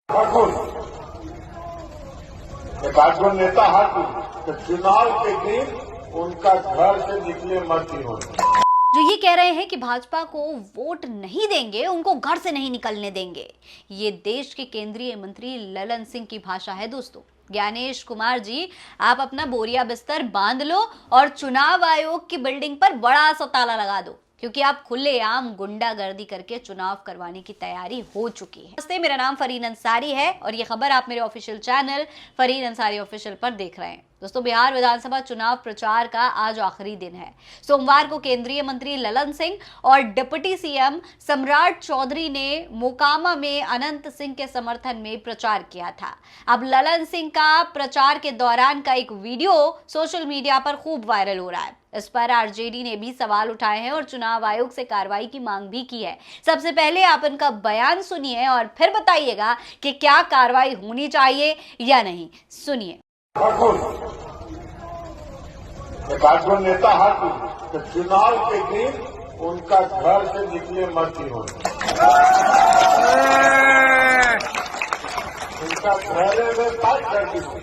ठाकुर एक आजमन नेता हाथू तो चुनाव के दिन उनका घर से निकले मत ही होने। जो ये कह रहे हैं कि भाजपा को वोट नहीं देंगे, उनको घर से नहीं निकलने देंगे, ये देश के केंद्रीय मंत्री ललन सिंह की भाषा है दोस्तों। ज्ञानेश कुमार जी, आप अपना बोरिया बिस्तर बांध लो और चुनाव आयोग की बिल्डिंग पर बड़ा सा ताला लगा दो, क्योंकि आप खुलेआम गुंडागर्दी करके चुनाव करवाने की तैयारी हो चुकी है। नमस्ते, मेरा नाम फरीन अंसारी है और ये खबर आप मेरे official channel Fareen Ansari official पर देख रहे हैं। दोस्तों, बिहार विधानसभा चुनाव प्रचार का आज आखिरी दिन है। सोमवार को केंद्रीय मंत्री ललन सिंह और डिप्टी सीएम सम्राट चौधरी ने मोकामा में अनंत सिंह के समर्थन में प्रचार किया था। अब ललन सिंह का प्रचार के दौरान का एक वीडियो सोशल मीडिया पर खूब वायरल हो रहा है। इस पर आरजेडी ने भी सवाल उठाए हैं और चुनाव आयोग से कार्रवाई की मांग भी की है। सबसे पहले आप इनका बयान सुनिए और फिर बताइएगा कि क्या कार्रवाई होनी चाहिए या नहीं। सुनिए। ठाकुर एक आजमन नेता हाथू तो चुनाव के दिन उनका घर से निकले मत ही होने। उनका घरे में बात करती हूँ।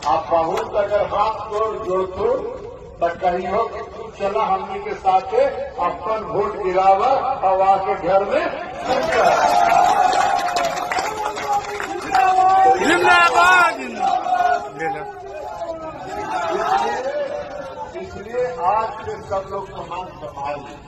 आप बहुत अगर हाथ जोड़ दो तो कहियो कि तू चला हमनी के साथ अपन वोट गिरावा हवा के घर में। इसलिए आज से सब लोग कमान संभाल लें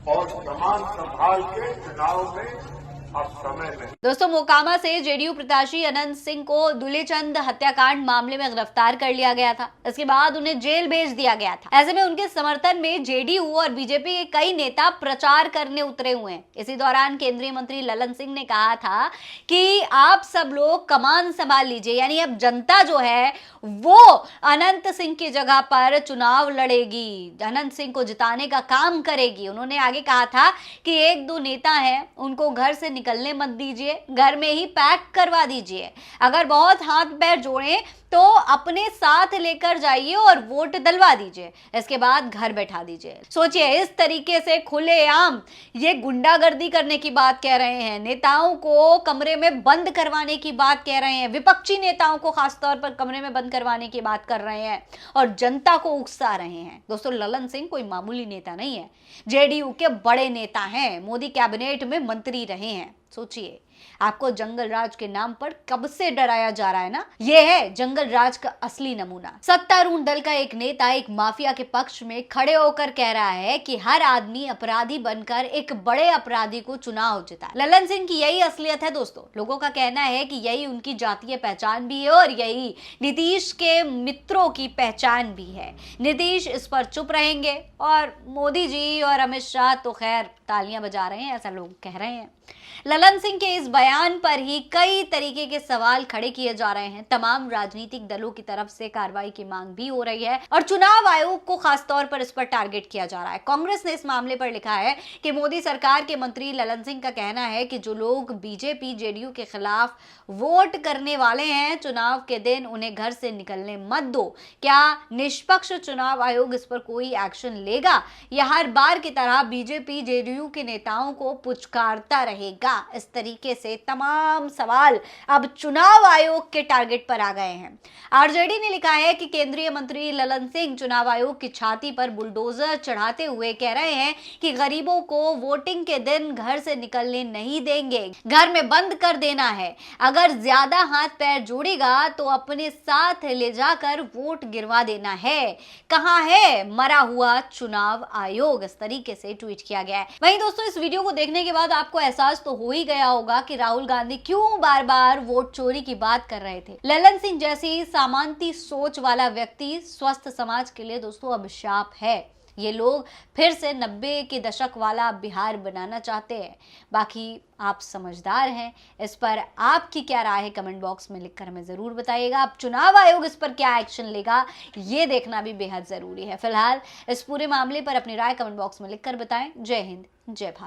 और कमान संभाल के चुनाव में अब समय नहीं। दोस्तों, मोकामा से जेडीयू प्रत्याशी अनंत सिंह को दुलेचंद हत्याकांड मामले में गिरफ्तार कर लिया गया था। इसके बाद उन्हें जेल भेज दिया गया था। ऐसे में उनके समर्थन में जेडीयू और बीजेपी के कई नेता प्रचार करने उतरे हुए हैं। इसी दौरान केंद्रीय मंत्री ललन सिंह ने कहा था कि आप सब लोग कमान संभाल लीजिए, यानी अब जनता जो है वो अनंत सिंह की जगह पर चुनाव लड़ेगी, अनंत सिंह को जिताने का काम करेगी। उन्होंने आगे कहा था कि एक दो नेता हैं, उनको घर से निकलने मत दीजिए, घर में ही पैक करवा दीजिए। अगर बहुत हाथ पैर जोड़े तो अपने साथ लेकर जाइए और वोट दिलवा दीजिए, इसके बाद घर बैठा दीजिए। सोचिए, इस तरीके से खुलेआम ये गुंडागर्दी करने की बात कह रहे हैं, नेताओं को कमरे में बंद करवाने की बात कह रहे हैं, विपक्षी नेताओं को खासतौर पर कमरे में बंद करवाने की बात कर रहे हैं और जनता को उकसा रहे हैं। दोस्तों, ललन सिंह कोई मामूली नेता नहीं है, जेडीयू के बड़े नेता हैं, मोदी कैबिनेट में मंत्री रहे हैं। सोचिए, आपको जंगल राज के नाम पर कब से डराया जा रहा है ना, ये है जंगल राज का असली नमूना। सत्तारूढ़ दल का एक नेता एक माफिया के पक्ष में खड़े होकर कह रहा है कि हर आदमी अपराधी बनकर एक बड़े अपराधी को चुनाव जिता। ललन सिंह की यही असलियत है दोस्तों। लोगों का कहना है कि यही उनकी जातीय पहचान भी है और यही नीतीश के मित्रों की पहचान भी है। नीतीश इस पर चुप रहेंगे और मोदी जी और अमित शाह तो खैर तालियां बजा रहे हैं, ऐसा लोग कह रहे हैं। ललन सिंह के इस बयान पर ही कई तरीके के सवाल खड़े किए जा रहे हैं। तमाम राजनीतिक दलों की तरफ से कार्रवाई की मांग भी हो रही है और चुनाव आयोग को खासतौर पर इस पर टारगेट किया जा रहा है। कांग्रेस ने इस मामले पर लिखा है कि मोदी सरकार के मंत्री ललन सिंह का कहना है कि जो लोग बीजेपी जेडीयू के खिलाफ वोट करने वाले हैं, चुनाव के दिन उन्हें घर से निकलने मत दो। क्या निष्पक्ष चुनाव आयोग इस पर कोई एक्शन लेगा या हर बार की तरह बीजेपी जेडीयू के नेताओं को पुचकारता रहेगा? इस तरीके से तमाम सवाल अब चुनाव आयोग के टारगेट पर आ गए हैं। आरजेडी ने लिखा है कि केंद्रीय मंत्री ललन सिंह चुनाव आयोग की छाती पर बुलडोजर चढ़ाते हुए कह रहे हैं कि गरीबों को वोटिंग के दिन घर से निकलने नहीं देंगे, घर में बंद कर देना है। अगर ज्यादा हाथ पैर जोड़ेगा तो अपने साथ ले जाकर वोट गिरवा देना है। कहां है मरा हुआ चुनाव आयोग? इस तरीके से ट्वीट किया गया है। वहीं दोस्तों, इस वीडियो को देखने के बाद आपको एहसास तो हो ही गया होगा कि राहुल गांधी क्यों बार बार वोट चोरी की बात कर रहे थे। ललन सिंह जैसी सामान्य सोच वाला व्यक्ति स्वस्थ समाज के लिए दोस्तों अभिशाप है। ये लोग फिर से 90 के दशक वाला बिहार बनाना चाहते हैं। बाकी आप समझदार हैं। इस पर आपकी क्या राय है कमेंट बॉक्स में लिखकर हमें जरूर बताइएगा। अब चुनाव आयोग इस पर क्या एक्शन लेगा ये देखना भी बेहद जरूरी है। फिलहाल इस पूरे मामले पर अपनी राय कमेंट बॉक्स में लिखकर बताएं। जय हिंद, जय भारत।